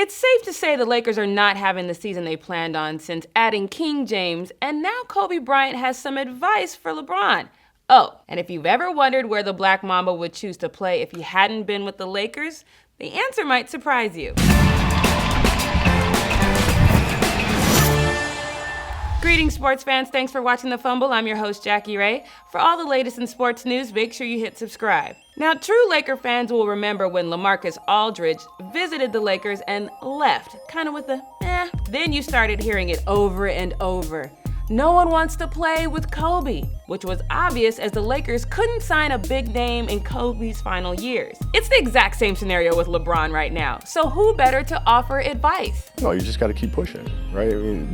It's safe to say the Lakers are not having the season they planned on since adding King James, and now Kobe Bryant has some advice for LeBron. Oh, and if you've ever wondered where the Black Mamba would choose to play if he hadn't been with the Lakers, the answer might surprise you. Greetings, sports fans. Thanks for watching The Fumble. I'm your host, Jackie Ray. For all the latest in sports news, make sure you hit subscribe. Now, true Laker fans will remember when LaMarcus Aldridge visited the Lakers and left, kind of with a Then you started hearing it over and over. No one wants to play with Kobe, which was obvious as the Lakers couldn't sign a big name in Kobe's final years. It's the exact same scenario with LeBron right now. So who better to offer advice? No, you just got to keep pushing, right? I mean,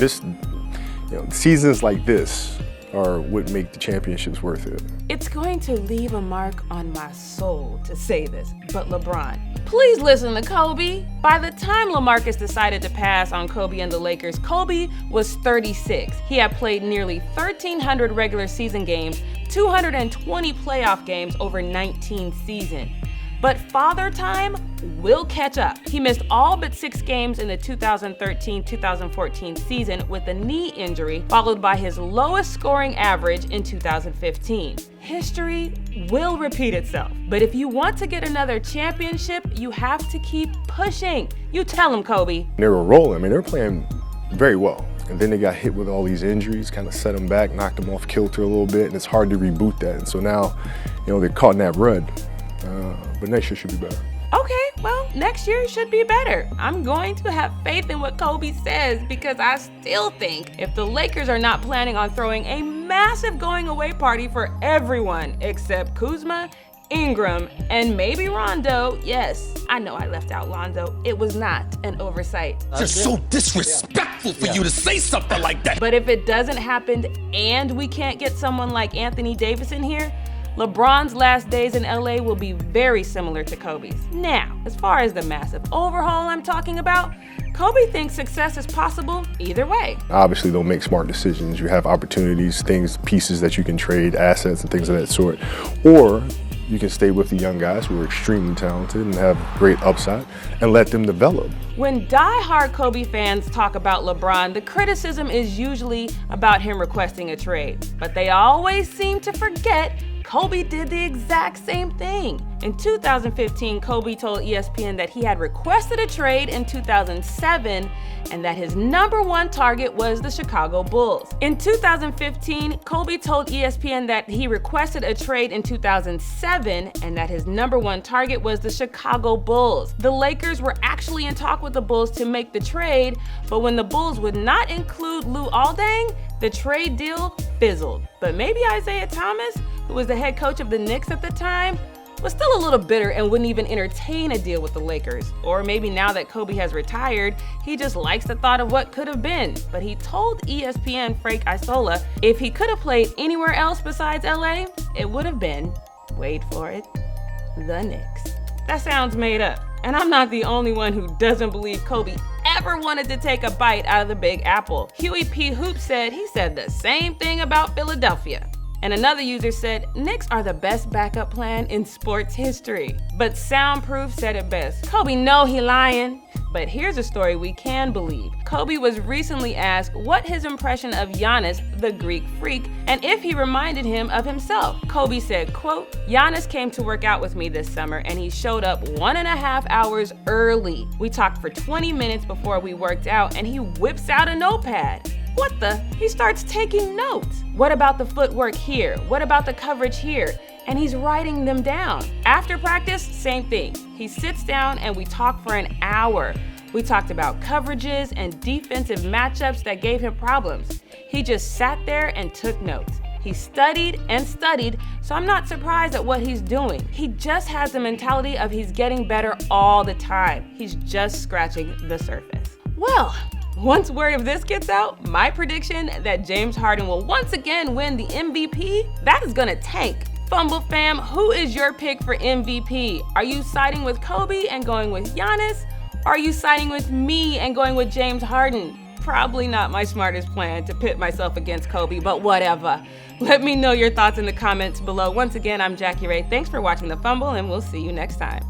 seasons like this are what make the championships worth it. It's going to leave a mark on my soul to say this, but LeBron, please listen to Kobe. By the time LaMarcus decided to pass on Kobe and the Lakers, Kobe was 36. He had played nearly 1,300 regular season games, 220 playoff games over 19 seasons. But father time will catch up. He missed all but 6 games in the 2013-2014 season with a knee injury, followed by his lowest scoring average in 2015. History will repeat itself. But if you want to get another championship, you have to keep pushing. You tell him, Kobe. They were rolling. I mean, they were playing very well. And then they got hit with all these injuries, kind of set them back, knocked them off kilter a little bit, and it's hard to reboot that. And so now, they're caught in that rut. But next year should be better. Okay, well, next year should be better. I'm going to have faith in what Kobe says because I still think if the Lakers are not planning on throwing a massive going away party for everyone except Kuzma, Ingram, and maybe Rondo, yes, I know I left out Lonzo. It was not an oversight. It's so disrespectful for you to say something like that. But if it doesn't happen and we can't get someone like Anthony Davis in here, LeBron's last days in LA will be very similar to Kobe's. Now, as far as the massive overhaul I'm talking about, Kobe thinks success is possible either way. Obviously, they'll make smart decisions. You have opportunities, pieces that you can trade, assets and things of that sort. Or you can stay with the young guys who are extremely talented and have great upside and let them develop. When die-hard Kobe fans talk about LeBron, the criticism is usually about him requesting a trade. But they always seem to forget Kobe did the exact same thing. In 2015, Kobe told ESPN that he had requested a trade in 2007 and that his #1 target was the Chicago Bulls. In 2015, Kobe told ESPN that he requested a trade in 2007 and that his #1 target was the Chicago Bulls. The Lakers were actually in talk with the Bulls to make the trade, but when the Bulls would not include Lou Aldang, the trade deal fizzled. But maybe Isaiah Thomas, who was the head coach of the Knicks at the time, was still a little bitter and wouldn't even entertain a deal with the Lakers. Or maybe now that Kobe has retired, he just likes the thought of what could have been. But he told ESPN Frank Isola if he could have played anywhere else besides LA, it would have been, wait for it, the Knicks. That sounds made up. And I'm not the only one who doesn't believe Kobe ever wanted to take a bite out of the Big Apple. Huey P. Hoop said he said the same thing about Philadelphia. And another user said, Knicks are the best backup plan in sports history. But Soundproof said it best. Kobe know he lying. But here's a story we can believe. Kobe was recently asked what his impression of Giannis, the Greek freak, and if he reminded him of himself. Kobe said, quote, Giannis came to work out with me this summer and he showed up 1.5 hours early. We talked for 20 minutes before we worked out and he whips out a notepad. What the? He starts taking notes. What about the footwork here? What about the coverage here? And he's writing them down. After practice, same thing. He sits down and we talk for an hour. We talked about coverages and defensive matchups that gave him problems. He just sat there and took notes. He studied and studied, so I'm not surprised at what he's doing. He just has the mentality of he's getting better all the time. He's just scratching the surface. Well, once word of this gets out, my prediction that James Harden will once again win the MVP, that is gonna tank. Fumble fam, who is your pick for MVP? Are you siding with Kobe and going with Giannis? Or are you siding with me and going with James Harden? Probably not my smartest plan to pit myself against Kobe, but whatever. Let me know your thoughts in the comments below. Once again, I'm Jackie Ray. Thanks for watching The Fumble, and we'll see you next time.